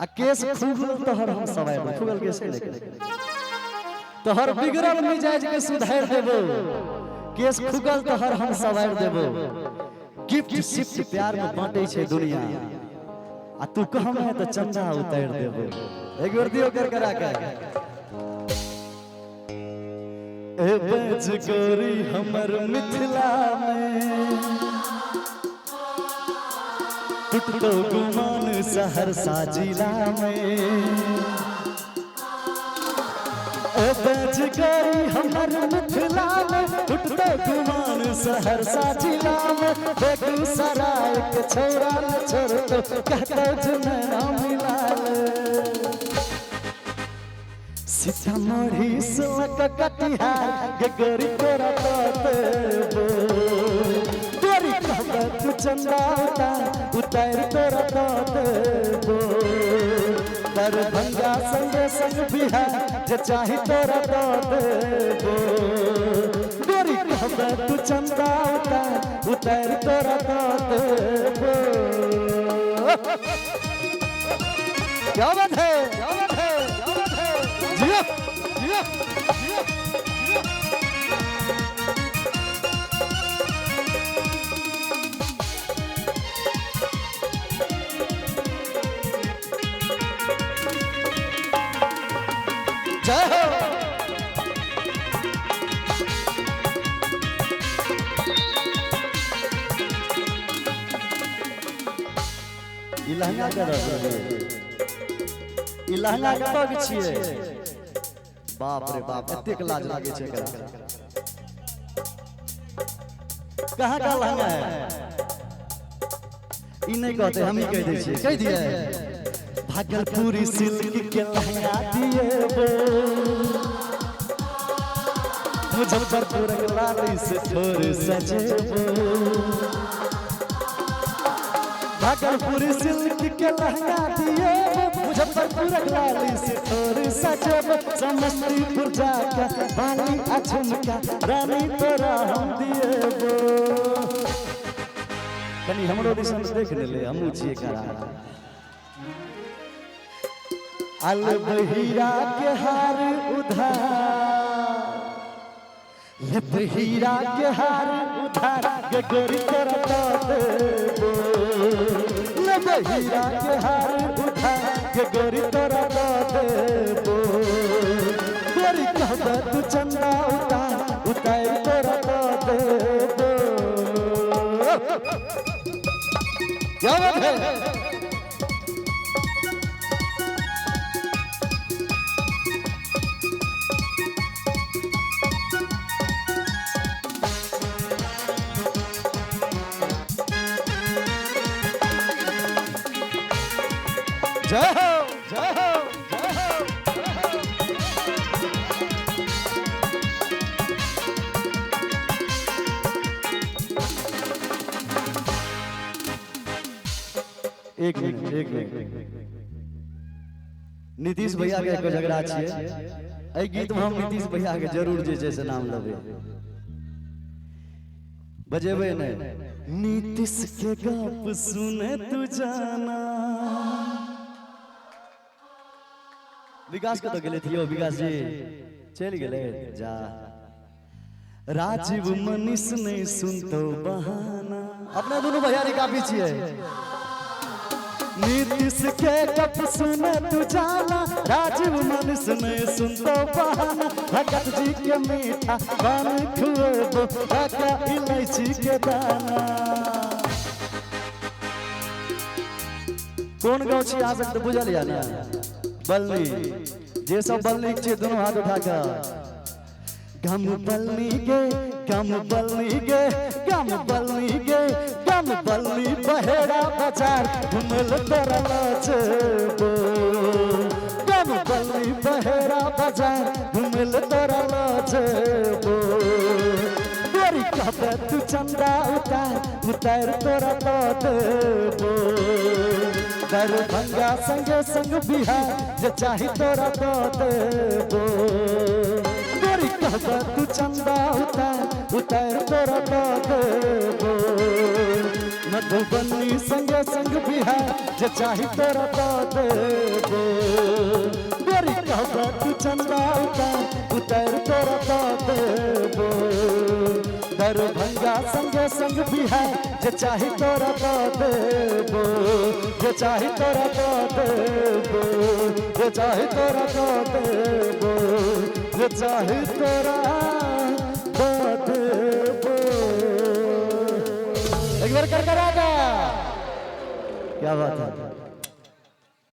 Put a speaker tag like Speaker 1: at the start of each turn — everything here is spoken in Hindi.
Speaker 1: आ केस खुगल तोहर हम सवार खुगल केस लेके तोहर बिगड़ल मिजाज के सुधार देबो केस खुगल तोहर हम सवार देबो गिफ्ट शिफ्ट प्यार में बांटे छे दुनिया आ तू कहम है तो चंदा उतार देबो एक बार दियो कर करा के ए बज गोरी हमर मिथिला में टुटो गुमान सहरसा जिला में ए बज गई हमर मिथिला में टुटो गुमान सहरसा जिला में बेगूसराय के छोरा न छोड़ तो कहतो जुनैना मिला सीतामढ़ी से कटिहार गे गोरी तोरा तो तू चंदा उतार तोरा तो देबो दरभंगा संगे संग बिहार जे चाही तोरा तो देबो गोरी कहबे तू चंदा उतार तोरा तो देबो क्या बात है क्या बात है क्या बात है जिया जिया जिया जय हो इलाहा का इलाहा का पग छिए बाप रे बाप एतेक लाज लागे छे एकरा कहां का लहंगा है ई नहीं कहते हम ही कह दै छिए कह दिए भागलपुरी सिल्क के लहंगा दिएबो मुजफ्फरपुर के लाली से थोड़े सजेबो भागलपुरी सिल्क के लहंगा दिएबो मुजफ्फरपुर के लाली से थोड़े सजेबो समस्तीपुर जाके बाली अझुमका रानी तोरा हम दिएबो कनी हमरो दिसन देख ले हमहु छिए करा अल बहिरा के हार उधार ले बहिरा के हार उधार गे गोरी तोरा तो देबो ले बहिरा के हार उधार गे गोरी तोरा तो देबो गोरी कहबे तू चंदा उतार तोरा तो देबो क्या बात है जय हो जय हो जय हो एक मिनट नीतीश भैया के एक झगड़ा छिए ए गीत में हम नीतीश भैया के जरूर जे जैसे नाम लेबे बजेबे ने नीतीश के गप सुने तू जाना विकास के तो गेले थियो विकास जी चल गेले जा राजीव मनीष नहीं सुनतो बहाना अपने दोनों भैया रे काफी छिए नीतीश के गप सुने तू जाना राजीव मनीष नहीं सुनतो बहाना भगत जी के मीठा पान खुएबो काका इलायची के दाना कौन गाँव छी आ सकते बुझल या ना बल्ली जे सब बल्ली छे दोनों हाथ उठा के गम बल्ली गे गम बल्ली गे गम बल्ली गे गम बल्ली बहेरा बाजार घुमल तोरा लचबो गम बल्ली बहेरा बाजार घुमल तोरा लचबो गोरी कहबे तू चंदा उतार तोरा तो देबो दरभंगा संगे संग बिहार जे चाही तोरा तो देबो गोरी कहबे तू चंदा उतार तोरा तो देबो मधुबनी संगे संग भी है जे चाही तोरा तो देबो गोरी कहबा तू चंदा उतर तोरा तो देबो दरभंगा संगे संग भी है जे चाही तोरा तो देबो जे चाही तोरा तो देबो जे चाही तोरा तो देबो जे चाही तोरा तो देबो एक बार कर क्या बात है।